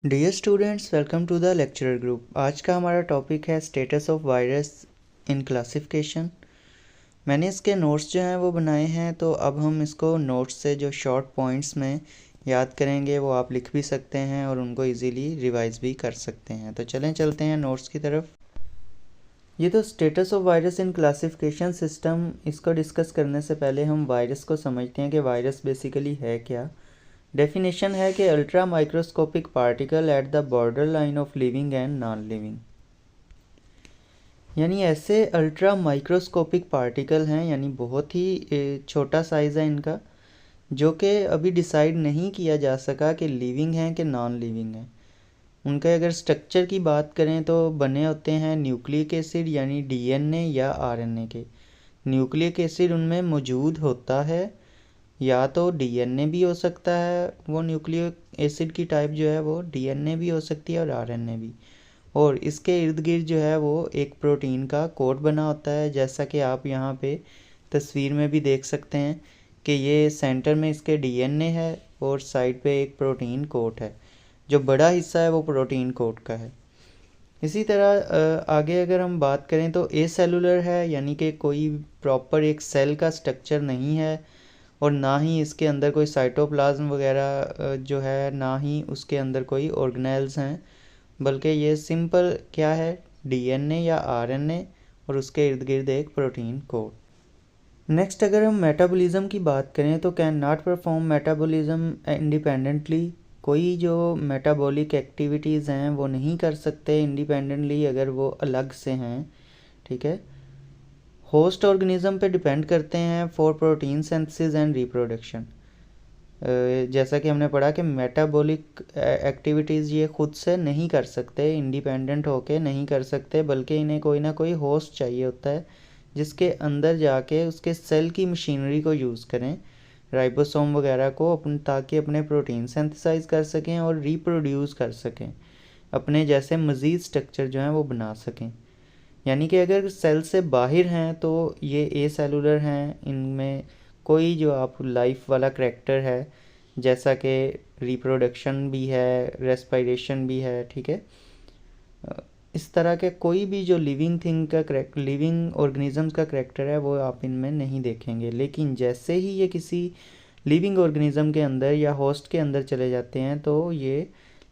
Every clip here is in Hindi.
Dear students, welcome to the lecturer group. आज का हमारा टॉपिक है status of virus in classification. मैंने इसके नोट्स जो हैं वो बनाए हैं, तो अब हम इसको नोट्स से जो शॉर्ट पॉइंट्स में याद करेंगे वो आप लिख भी सकते हैं और उनको इजीली रिवाइज भी कर सकते हैं। तो चलते हैं नोट्स की तरफ। ये तो status of virus in classification system, इसको डिस्कस करने से पहले हम वायरस को समझते हैं कि वायरस बेसिकली है क्या। डेफिनेशन है कि ultra microscopic particle at the border line of living and non living, यानी ऐसे अल्ट्रा माइक्रोस्कोपिक पार्टिकल हैं, यानी बहुत ही छोटा साइज़ है इनका, जो कि अभी डिसाइड नहीं किया जा सका कि लिविंग हैं कि नॉन लिविंग हैं। उनके अगर स्ट्रक्चर की बात करें तो बने होते हैं न्यूक्लिक एसिड यानी डीएनए या आरएनए के। न्यूक्लिक एसिड उनमें मौजूद होता है, या तो डीएनए भी हो सकता है, वो न्यूक्लिक एसिड की टाइप जो है वो डीएनए भी हो सकती है और आरएनए भी। और इसके इर्द गिर्द जो है वो एक प्रोटीन का कोट बना होता है, जैसा कि आप यहाँ पे तस्वीर में भी देख सकते हैं कि ये सेंटर में इसके डीएनए है और साइड पे एक प्रोटीन कोट है। जो बड़ा हिस्सा है वो प्रोटीन कोट का है। इसी तरह आगे अगर हम बात करें तो ए सेलुलर है, यानी कि कोई प्रॉपर एक सेल का स्ट्रक्चर नहीं है और ना ही इसके अंदर कोई साइटोप्लाज्म वगैरह जो है, ना ही उसके अंदर कोई ऑर्गेनेल्स हैं, बल्कि ये सिंपल क्या है, डीएनए या आरएनए और उसके इर्द गिर्द एक प्रोटीन कोड। नेक्स्ट अगर हम मेटाबॉलिज्म की बात करें तो can not perform metabolism independently. कोई जो मेटाबॉलिक एक्टिविटीज़ हैं वो नहीं कर सकते इंडिपेंडेंटली अगर वो अलग से हैं, ठीक है। होस्ट ऑर्गेनिज्म पे डिपेंड करते हैं for protein synthesis and reproduction. जैसा कि हमने पढ़ा कि मेटाबॉलिक एक्टिविटीज़ ये खुद से नहीं कर सकते, इंडिपेंडेंट होके नहीं कर सकते, बल्कि इन्हें कोई ना कोई होस्ट चाहिए होता है जिसके अंदर जाके उसके सेल की मशीनरी को यूज़ करें, राइबोसोम वगैरह को, ताकि अपने प्रोटीन सिंथेसाइज कर सकें और रिप्रोड्यूस कर सकें, अपने जैसे मज़ीद स्ट्रक्चर जो हैं वो बना सकें। यानी कि अगर सेल से बाहर हैं तो ये ए सेलुलर हैं, इनमें कोई जो आप लाइफ वाला करैक्टर है, जैसा कि रिप्रोडक्शन भी है, रेस्पिरेशन भी है, ठीक है। इस तरह के कोई भी जो लिविंग ऑर्गेनिजम्स का करैक्टर है वो आप इनमें नहीं देखेंगे। लेकिन जैसे ही ये किसी लिविंग ऑर्गेनिज्म के अंदर या होस्ट के अंदर चले जाते हैं तो ये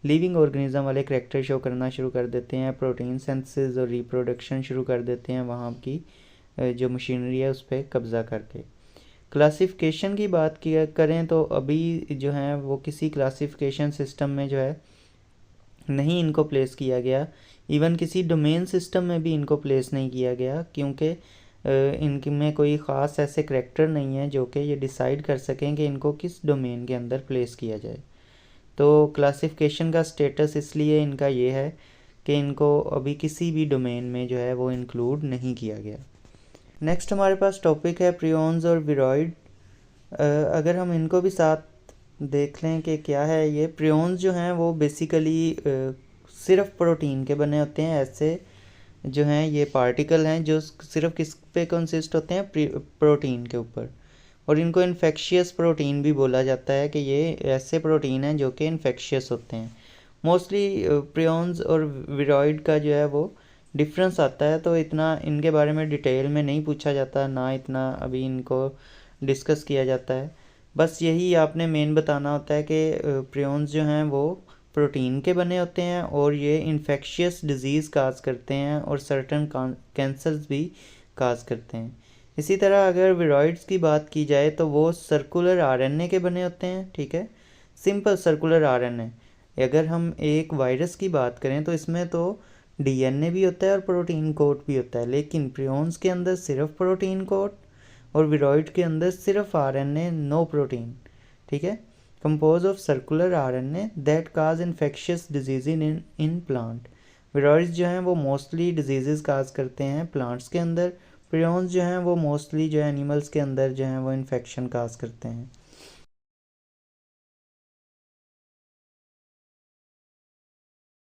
लिविंग ऑर्गेनिज्म वाले करैक्टर शो करना शुरू कर देते हैं, प्रोटीन सिंथेसिस और रिप्रोडक्शन शुरू कर देते हैं, वहाँ की जो मशीनरी है उस पर कब्ज़ा करके। क्लासिफिकेशन की बात किया करें तो अभी जो है वो किसी क्लासिफिकेशन सिस्टम में जो है नहीं इनको प्लेस किया गया, इवन किसी डोमेन सिस्टम में भी इनको प्लेस नहीं किया गया, क्योंकि इनमें कोई ख़ास ऐसे करैक्टर नहीं है जो कि ये डिसाइड कर सकें कि इनको किस डोमेन के अंदर प्लेस किया जाए। तो क्लासिफिकेशन का स्टेटस इसलिए इनका ये है कि इनको अभी किसी भी डोमेन में जो है वो इंक्लूड नहीं किया गया। नेक्स्ट हमारे पास टॉपिक है प्रियॉन्स और विरॉइड। अगर हम इनको भी साथ देख लें कि क्या है ये प्रियॉन्स जो हैं वो बेसिकली सिर्फ प्रोटीन के बने होते हैं। ऐसे जो हैं ये पार्टिकल हैं जो सिर्फ किस पे कंसिस्ट होते हैं, प्रोटीन के ऊपर, और इनको इन्फेक्शियस प्रोटीन भी बोला जाता है कि ये ऐसे प्रोटीन हैं जो कि इन्फेक्शियस होते हैं। मोस्टली प्रियॉन्स और विरॉइड का जो है वो डिफरेंस आता है, तो इतना इनके बारे में डिटेल में नहीं पूछा जाता, ना इतना अभी इनको डिस्कस किया जाता है। बस यही आपने मेन बताना होता है कि प्रियॉन्स जो हैं वो प्रोटीन के बने होते हैं और ये इन्फेक्शियस डिजीज़ काज करते हैं और सर्टन कैंसर्स भी काज करते हैं। इसी तरह अगर विरॉइड्स की बात की जाए तो वो सर्कुलर आरएनए के बने होते हैं, ठीक है, सिंपल सर्कुलर आरएनए। अगर हम एक वायरस की बात करें तो इसमें तो डीएनए भी होता है और प्रोटीन कोट भी होता है, लेकिन प्रियॉन्स के अंदर सिर्फ प्रोटीन कोट और विरॉइड के अंदर सिर्फ आरएनए, नो प्रोटीन, ठीक है। Compose of circular RNA that cause infectious disease in plant. Viroids जो हैं वो मोस्टली डिजीज़ काज करते हैं प्लांट्स के अंदर, प्रियॉन्स जो हैं वो मोस्टली जो है एनिमल्स के अंदर जो हैं वो इन्फेक्शन काज करते हैं।